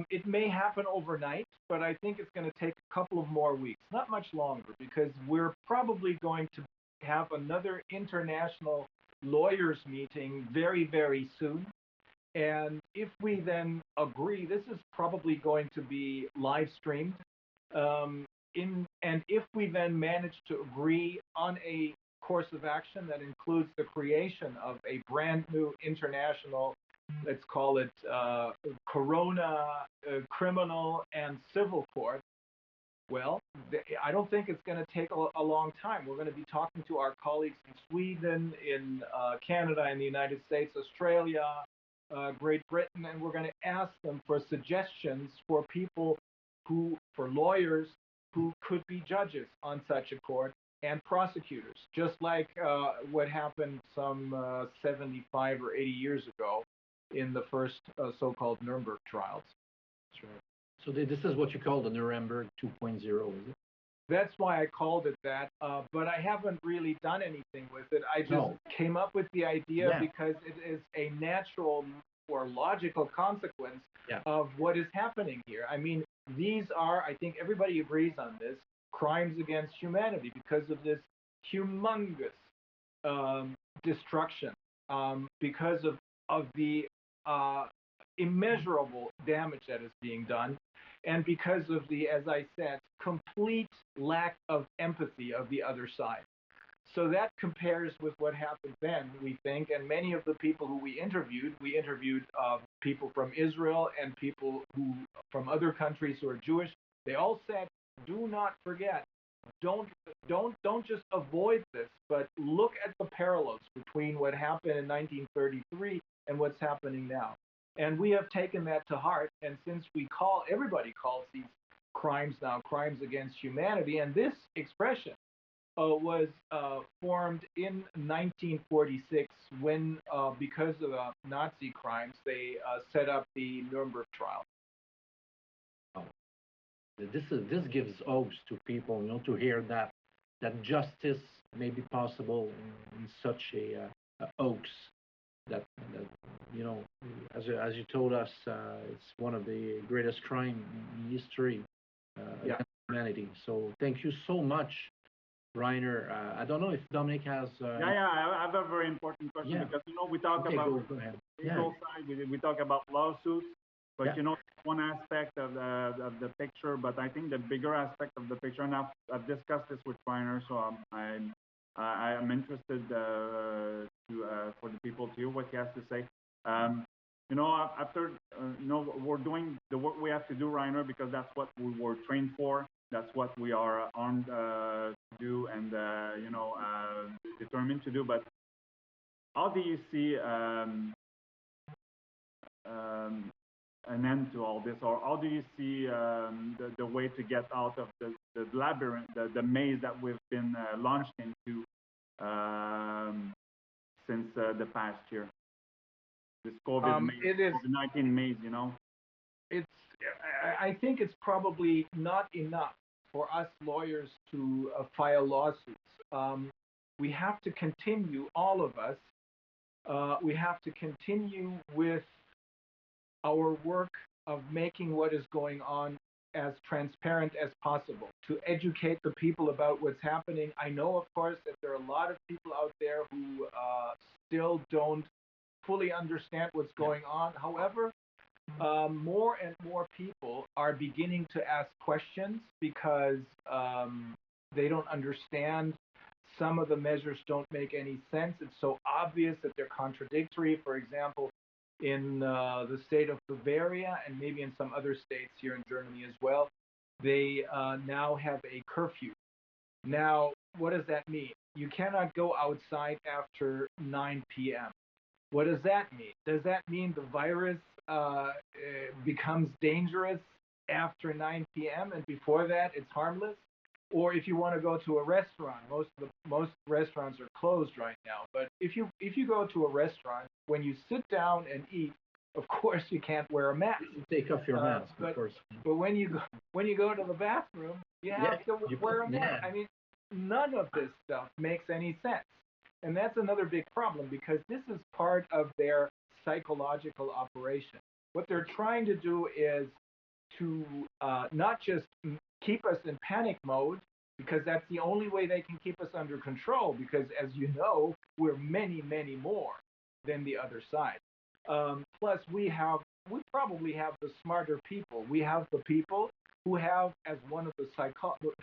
It may happen overnight, but I think it's going to take a couple of more weeks, not much longer, because we're probably going to have another international lawyers meeting very, very soon. And if we then agree, this is probably going to be live streamed. And if we then manage to agree on a course of action that includes the creation of a brand new international, let's call it Corona criminal and civil court, I don't think it's going to take a long time. We're going to be talking to our colleagues in Sweden, in Canada, in the United States, Australia, Great Britain, and we're going to ask them for suggestions for people for lawyers who could be judges on such a court and prosecutors, just like what happened some 75 or 80 years ago in the first so-called Nuremberg trials. That's right. So this is what you call the Nuremberg 2.0, is it? That's why I called it that, but I haven't really done anything with it. I just came up with the idea because it is a natural or logical consequence of what is happening here. I mean, these are, I think everybody agrees on this, crimes against humanity because of this humongous destruction, because of the immeasurable damage that is being done, and because of the, as I said, complete lack of empathy of the other side. So that compares with what happened then, we think, and many of the people who we interviewed people from Israel and people who from other countries who are Jewish. They all said, do not forget, don't just avoid this, but look at the parallels between what happened in 1933 and what's happening now. And we have taken that to heart, and since everybody calls these crimes now crimes against humanity, and this expression was formed in 1946 when, because of the Nazi crimes, they set up the Nuremberg trial. This gives hopes to people, to hear that justice may be possible in such a hoax. That as you told us, it's one of the greatest crimes in history against humanity. So thank you so much, Reiner. I don't know if Dominic has. I have a very important question because we talk about legal side, we talk about lawsuits, but one aspect of the picture. But I think the bigger aspect of the picture, and I've discussed this with Reiner, so I am interested for the people to hear what he has to say. After we're doing the work we have to do, Reiner, because that's what we were trained for. That's what we are armed to do, and determined to do. But how do you see an end to all this, or how do you see the way to get out of the labyrinth, the maze that we've been launched into since the past year? This COVID-19 maze, I think it's probably not enough for us lawyers to file lawsuits. We have to continue, all of us, we have to continue with our work of making what is going on as transparent as possible, to educate the people about what's happening. I know, of course, that there are a lot of people out there who still don't fully understand what's going on. However, more and more people are beginning to ask questions because they don't understand. Some of the measures don't make any sense. It's so obvious that they're contradictory. For example, in the state of Bavaria and maybe in some other states here in Germany as well, they now have a curfew. Now, what does that mean? You cannot go outside after 9 p.m. What does that mean? Does that mean the virus becomes dangerous after 9 p.m. and before that it's harmless? Or if you want to go to a restaurant, most restaurants are closed right now. But if you go to a restaurant, when you sit down and eat, of course you can't wear a mask. You take off your mask, of course. But when you go to the bathroom, you have to wear a mask. I mean, none of this stuff makes any sense. And that's another big problem because this is part of their psychological operation. What they're trying to do is to not just keep us in panic mode, because that's the only way they can keep us under control, because as you know, we're many, many more than the other side. Plus, we probably have the smarter people. We have the people who have, as one of the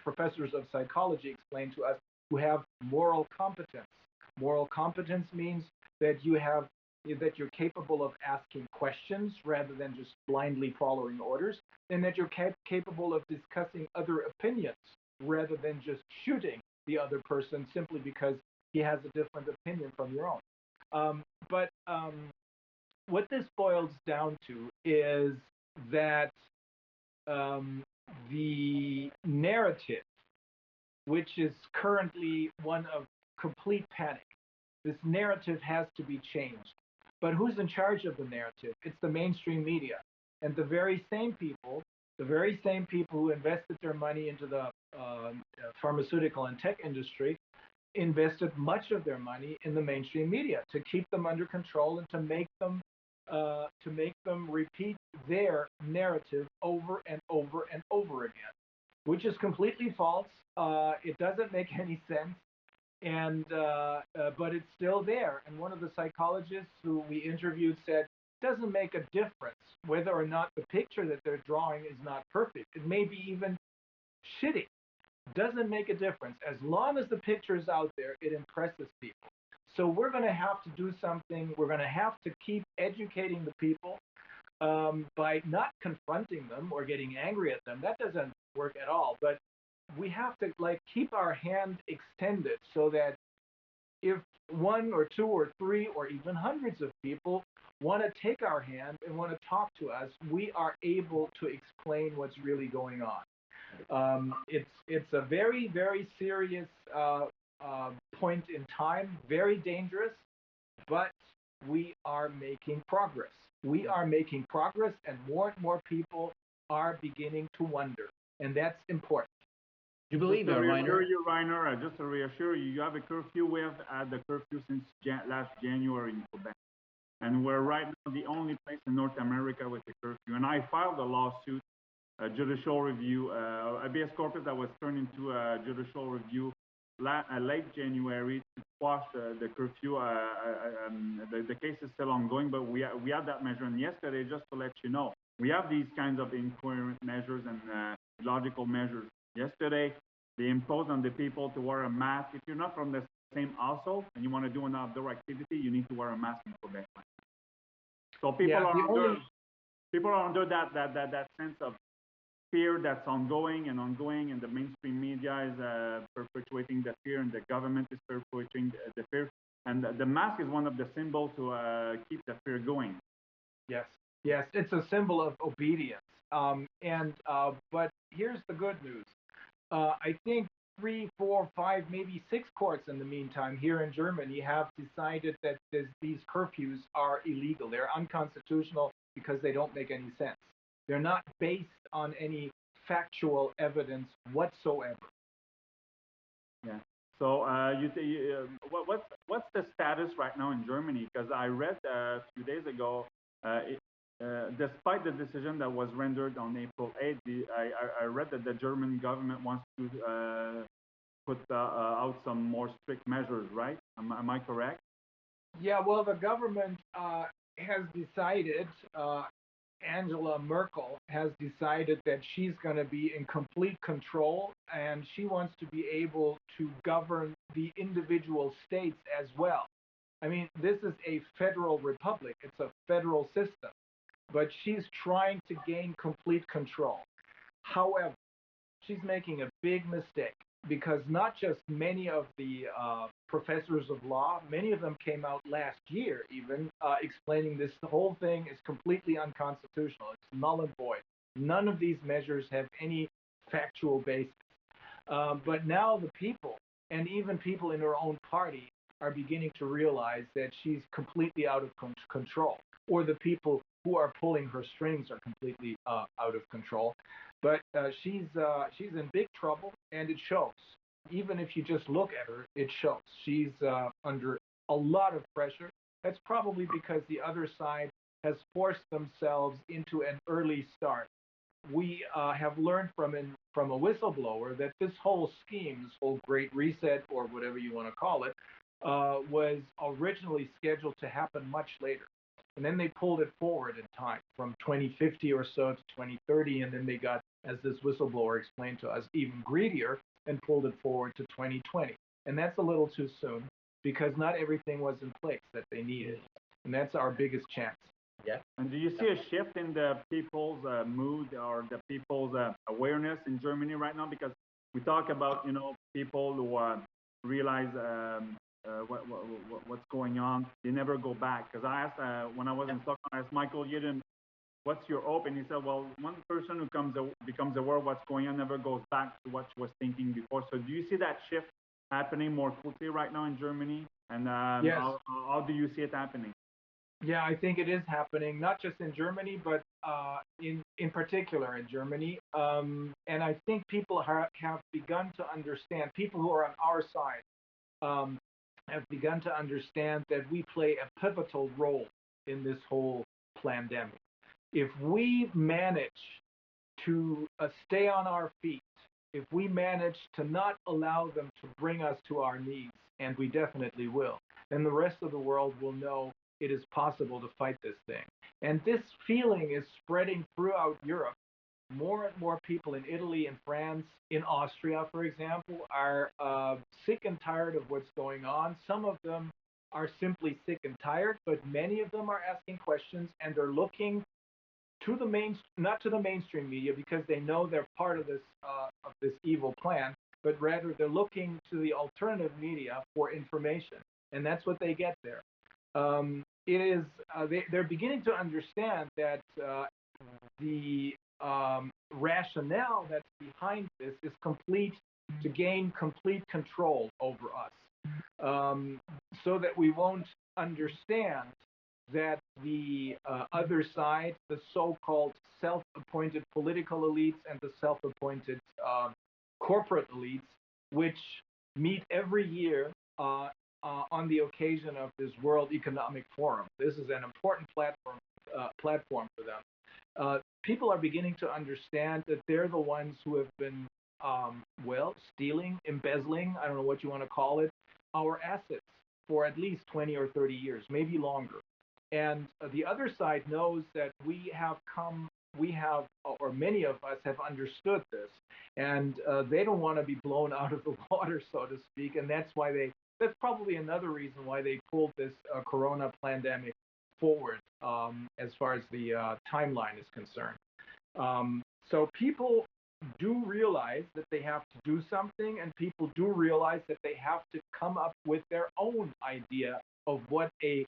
professors of psychology explained to us, who have moral competence. Moral competence means that you're capable of asking questions rather than just blindly following orders, and that you're capable of discussing other opinions rather than just shooting the other person simply because he has a different opinion from your own. But what this boils down to is that the narrative, which is currently one of complete panic, this narrative has to be changed. But who's in charge of the narrative? It's the mainstream media. And the very same people who invested their money into the pharmaceutical and tech industry invested much of their money in the mainstream media to keep them under control and to make them repeat their narrative over and over and over again, which is completely false. It doesn't make any sense. But it's still there. And one of the psychologists who we interviewed said, it doesn't make a difference whether or not the picture that they're drawing is not perfect. It may be even shitty. Doesn't make a difference. As long as the picture is out there, it impresses people. So we're going to have to do something. We're going to have to keep educating the people by not confronting them or getting angry at them. That doesn't work at all. But we have to keep our hand extended so that if one or two or three or even hundreds of people want to take our hand and want to talk to us, we are able to explain what's really going on. It's a very, very serious point in time, very dangerous, but we are making progress. We are making progress, and more people are beginning to wonder, and that's important. You believe that, Reiner? Just to reassure you, you have a curfew. We have had the curfew since last January in Quebec. And we're right now the only place in North America with a curfew. And I filed a lawsuit, a judicial review, habeas corpus that was turned into a judicial review late January to quash the curfew. The case is still ongoing, but we had that measure. And yesterday, just to let you know, we have these kinds of incoherent measures and logical measures. Yesterday, they imposed on the people to wear a mask. If you're not from the same household and you want to do an outdoor activity, you need to wear a mask in Quebec. So people are under that sense of fear that's ongoing, and the mainstream media is perpetuating the fear, and the government is perpetuating the fear. And the mask is one of the symbols to keep the fear going. Yes, it's a symbol of obedience. But here's the good news. I think 3, 4, 5, maybe 6 courts in the meantime here in Germany have decided that these curfews are illegal. They're unconstitutional because they don't make any sense. They're not based on any factual evidence whatsoever. Yeah. So what's the status right now in Germany? Because I read a few days ago, despite the decision that was rendered on April 8th, I read that the German government wants to put out some more strict measures, right? Am I correct? Yeah, well, the government has decided, Angela Merkel has decided that she's going to be in complete control, and she wants to be able to govern the individual states as well. I mean, this is a federal republic. It's a federal system. But she's trying to gain complete control. However, she's making a big mistake. because not just many of the professors of law, many of them came out last year even explaining this whole thing is completely unconstitutional. It's null and void. None of these measures have any factual basis. But now the people, and even people in her own party, are beginning to realize that she's completely out of control, or the people who are pulling her strings are completely out of control. But she's in big trouble, and it shows. Even if you just look at her, it shows. She's under a lot of pressure. That's probably because the other side has forced themselves into an early start. We have learned from a whistleblower that this whole scheme, this whole Great Reset, or whatever you want to call it, was originally scheduled to happen much later. And then they pulled it forward in time from 2050 or so to 2030. And then they got, as this whistleblower explained to us, even greedier and pulled it forward to 2020. And that's a little too soon because not everything was in place that they needed. And that's our biggest chance. Yeah. And do you see a shift in the people's mood or the people's awareness in Germany right now? Because we talk about, people who realize what's going on. They never go back. Because I asked, when I was in Stockholm, I asked Michael Yedden, what's your hope? And he said, well, one person who becomes aware of what's going on never goes back to what she was thinking before. So do you see that shift happening more quickly right now in Germany? And yes. How do you see it happening? Yeah, I think it is happening, not just in Germany, but in particular in Germany. And I think people have begun to understand, people who are on our side have begun to understand that we play a pivotal role in this whole pandemic. If we manage to stay on our feet, if we manage to not allow them to bring us to our knees, and we definitely will, then the rest of the world will know it is possible to fight this thing. And this feeling is spreading throughout Europe. More and more people in Italy and France, in Austria, for example, are sick and tired of what's going on. Some of them are simply sick and tired, but many of them are asking questions and they're looking to the not to the mainstream media because they know they're part of this evil plan, but rather they're looking to the alternative media for information, and that's what they get there. They're beginning to understand that the rationale that's behind this is to gain complete control over us, so that we won't understand that the other side, the so-called self-appointed political elites and the self-appointed corporate elites, which meet every year on the occasion of this World Economic Forum. This is an important platform for them. People are beginning to understand that they're the ones who have been, stealing, embezzling, I don't know what you want to call it, our assets for at least 20 or 30 years, maybe longer. And the other side knows that or many of us have understood this, and they don't want to be blown out of the water, so to speak, and that's probably another reason why they pulled this corona pandemic forward as far as the timeline is concerned. So people do realize that they have to do something, and people do realize that they have to come up with their own idea of what a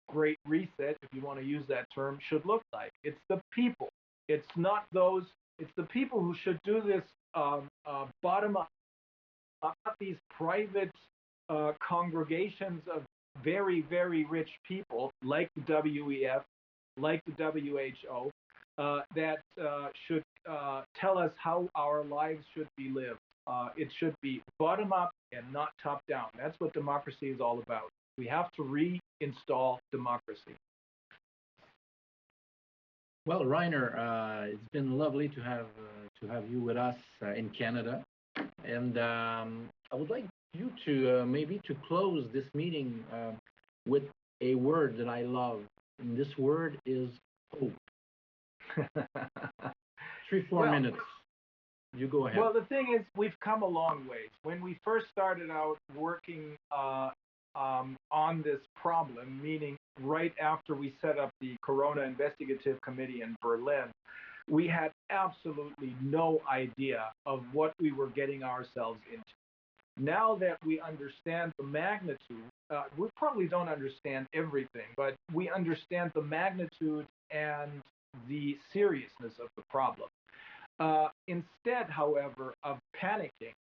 great reset, if you want to use that term, should look like. It's the people. It's the people who should do this bottom up, not these private congregations of very, very rich people like the WEF, like the WHO, that should tell us how our lives should be lived. It should be bottom up and not top down. That's what democracy is all about. We have to reinstall democracy. Well, Reiner, it's been lovely to have you with us in Canada, and I would like you to maybe to close this meeting with a word that I love, and this word is hope. 3-4 minutes. You go ahead. Well, the thing is, we've come a long way. When we first started out working on this problem, meaning right after we set up the Corona Investigative Committee in Berlin, we had absolutely no idea of what we were getting ourselves into. Now that we understand the magnitude, we probably don't understand everything, but we understand the magnitude and the seriousness of the problem. Instead, however, of panicking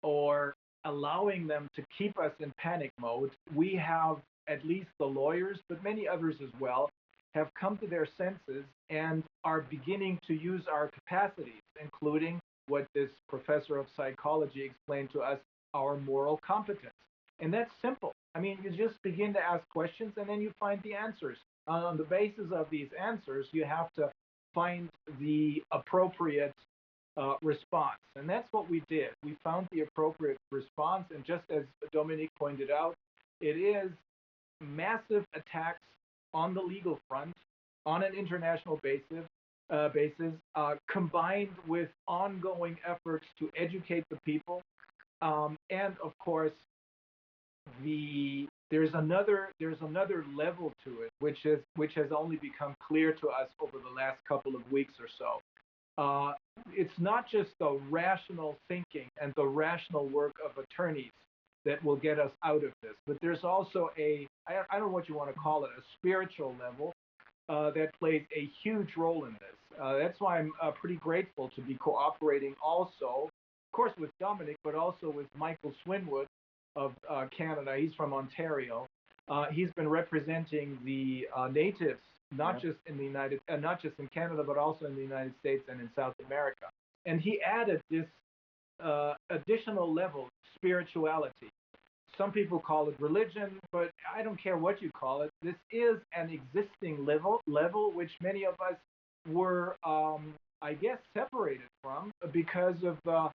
or allowing them to keep us in panic mode, we have, at least the lawyers, but many others as well, have come to their senses and are beginning to use our capacities, including what this professor of psychology explained to us, our moral competence. And that's simple. I mean, you just begin to ask questions and then you find the answers. On the basis of these answers, you have to find the appropriate response. And that's what we did. We found the appropriate response. And just as Dominic pointed out, it is massive attacks on the legal front on an international basis, combined with ongoing efforts to educate the people. And of course, there's another level to it, which has only become clear to us over the last couple of weeks or so. It's not just the rational thinking and the rational work of attorneys that will get us out of this, but there's also I don't know what you want to call it, a spiritual level that plays a huge role in this. That's why I'm pretty grateful to be cooperating also, of course, with Dominic, but also with Michael Swinwood of Canada. He's from Ontario. He's been representing the natives, not just in Canada, but also in the United States and in South America. And he added this additional level, spirituality. Some people call it religion, but I don't care what you call it. This is an existing level which many of us were, I guess, separated from because of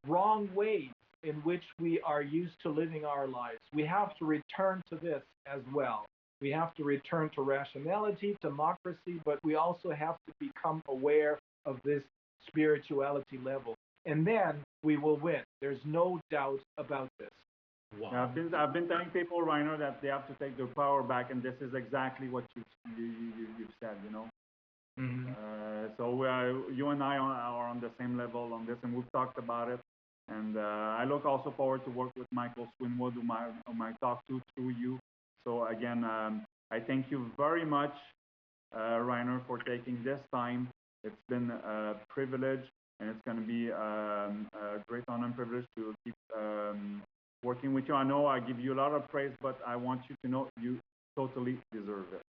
wrong ways in which we are used to living our lives. We have to return to this as well. We have to return to rationality, democracy, but we also have to become aware of this spirituality level. And then we will win. There's no doubt about this. Wow. I've been telling people, Reiner, that they have to take their power back, and this is exactly what you've said, you know. Mm-hmm. So you and I are on the same level on this, and we've talked about it. And I look also forward to work with Michael Swinwood, whom I talked to through you. So again, I thank you very much, Reiner, for taking this time. It's been a privilege, and it's going to be a great honor and privilege to keep working with you. I know I give you a lot of praise, but I want you to know you totally deserve it.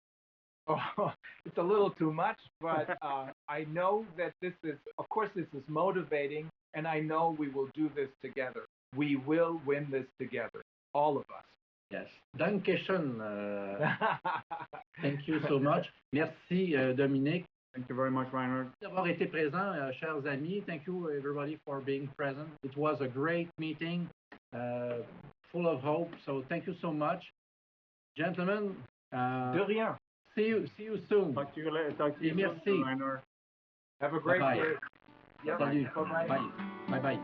Oh, it's a little too much, but I know that this is motivating, and I know we will do this together. We will win this together, all of us. Yes. Dankeschön. Thank you so much. Merci, Dominic. Thank you very much, Reiner. D'avoir été présent, chers amis. Thank you, everybody, for being present. It was a great meeting, full of hope. So thank you so much, gentlemen. De rien. See you soon. Talk to you later. Talk to you soon, Reiner. Have a great day. Salut. Bye. Bye.